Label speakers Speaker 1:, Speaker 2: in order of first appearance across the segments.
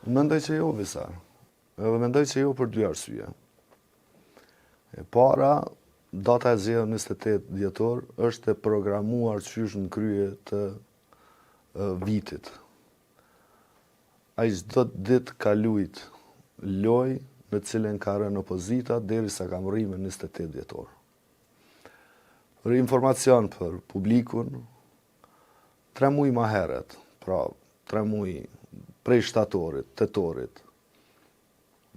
Speaker 1: Mendoj që jo, Visar. Edhe mendoj që jo për dy arsye. E para, data e zgjedhur 28 dhjetor është e programuar qysh në krye të vitit. Ai çdo ditë ka luajt lojë në cilën ka rënë opozita derisa ka rrinë në 28 dhjetor. Për informacion për publikun, 3 muaj më herët, pra 3 muaj prej shtatorit, tetorit,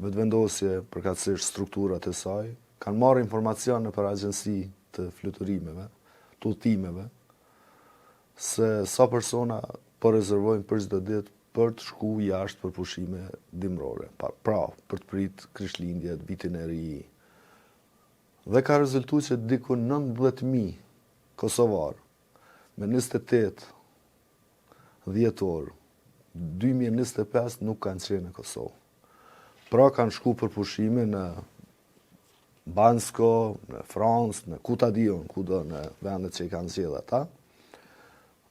Speaker 1: vetëvendosje përkatësisht strukturat e saj, kanë marrë informacione për agjensi të fluturimeve, të udhëtimeve, se sa persona po rezervojnë për çdo ditë për të shku jashtë për pushime dimrore, pra për të prit Krishtlindjet, vitin e ri. Dhe ka rezultuar që diku 19.000 kosovar me 28 dhjetor 2025 nuk kanë qenë në Kosovë. Pra kanë shku për pushime në Bansko, në Francë, në Kutadion, kudo në vendet që i kanë zgjedhur ata.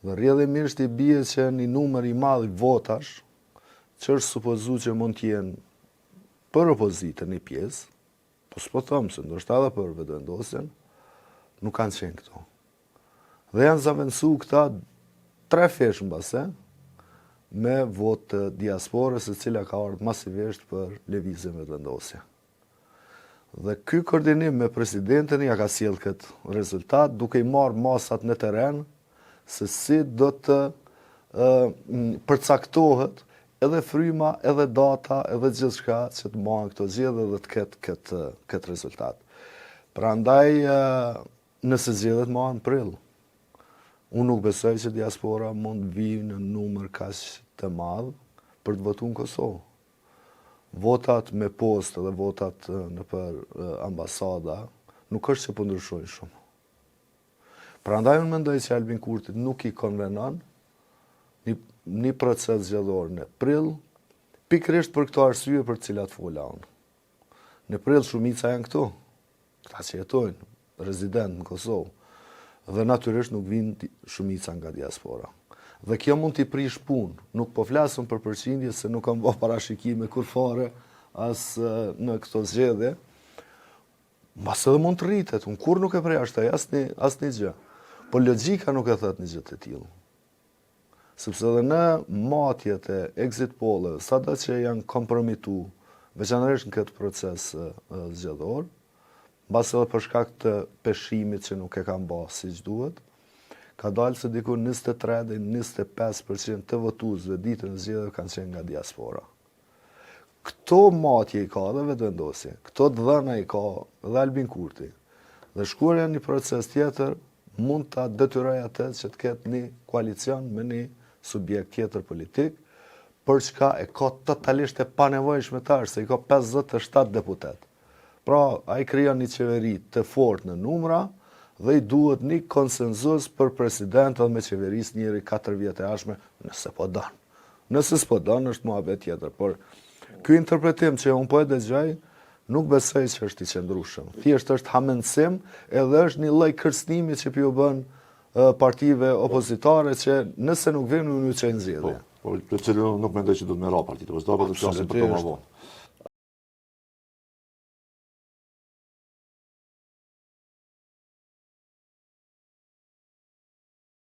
Speaker 1: Dhe rrjedhimisht i bie që një numër i madh i votash, që është supozuar që mund të jenë për opozitën një pjesë, po s'po them se ndoshta edhe për vetëvendosjen, nuk kanë qenë këto. Dhe janë zaventsu këta 3 fesh mbase me votë të diasporës, e cila ka ardhur masivisht për lëvizjen vetëvendosje. Dhe ky koordinim me presidentin ja ka sjell këtë rezultat, duke i marrë masat në terren se si do të përcaktohet edhe fryma, edhe data, edhe gjithçka që të marrë këto zgjedhje dhe të ketë këtë rezultat. Prandaj nëse zgjedhjet marrin në prill, unë nuk besoj që diaspora mund vijë në numër kaq të madh për të votuar në Kosovë. Votat me postë dhe votat në për ambasada nuk është që po ndryshojnë shumë. Prandaj unë mendoj që Albin Kurti nuk i konvenon një proces zgjedhor në prill, pikërisht për këto arsye për të cilat fola unë. Në prill shumica janë këtu, këta që jetojnë, rezident në Kosovë, dhe natyrisht nuk vinë shumica nga diaspora. Dhe kjo mund t'i prish punë, nuk po flasëm për përqindje se nuk kam bërë parashikime kur fare as në këto zgjedhje, mbas edhe mund të rritet, unë kur nuk e përjashtoj asnjë gjë. Po logjika nuk e thot një gjë të tillë. Sepse edhe në matjet e exit polleve, sado që janë kompromitu, veçanërisht në këtë proces zgjedhor, mbas edhe për shkak të peshimit që nuk e kanë bërë siç duhet, ka dalë se diku 23 dhe 25% të votuesve ditën e zgjedhjeve kanë qenë nga diaspora. Këto matje i ka dhe vetëvendosje, këto dhëna i ka dhe Albin Kurti. Dhe shkuarja në një proces tjetër mund ta detyrojë atë që të ketë një koalicion me një subjekt tjetër politik, për çka e ka totalisht e panevojshme tash, se i ka 57 deputet. Pra, ai krijon një qeveri të fortë në numra, dhe i duhet një konsenzus për president dhe me qeveris njëri 4 vjetë e ashme, nëse po donë. Nëse s'po donë, është muhabet tjetër. Por, ky interpretim që unë po e dëgjoj, nuk besoj që është i qëndrueshëm. Thjesht është hamendësim, edhe është një lloj kërcënimi që pjo bën partive opozitare që nëse nuk vjen në një çën zgjedhje.
Speaker 2: Po, për cilën nuk mendoj që do të merra partitë opozitare, por të flasim për to më vonë.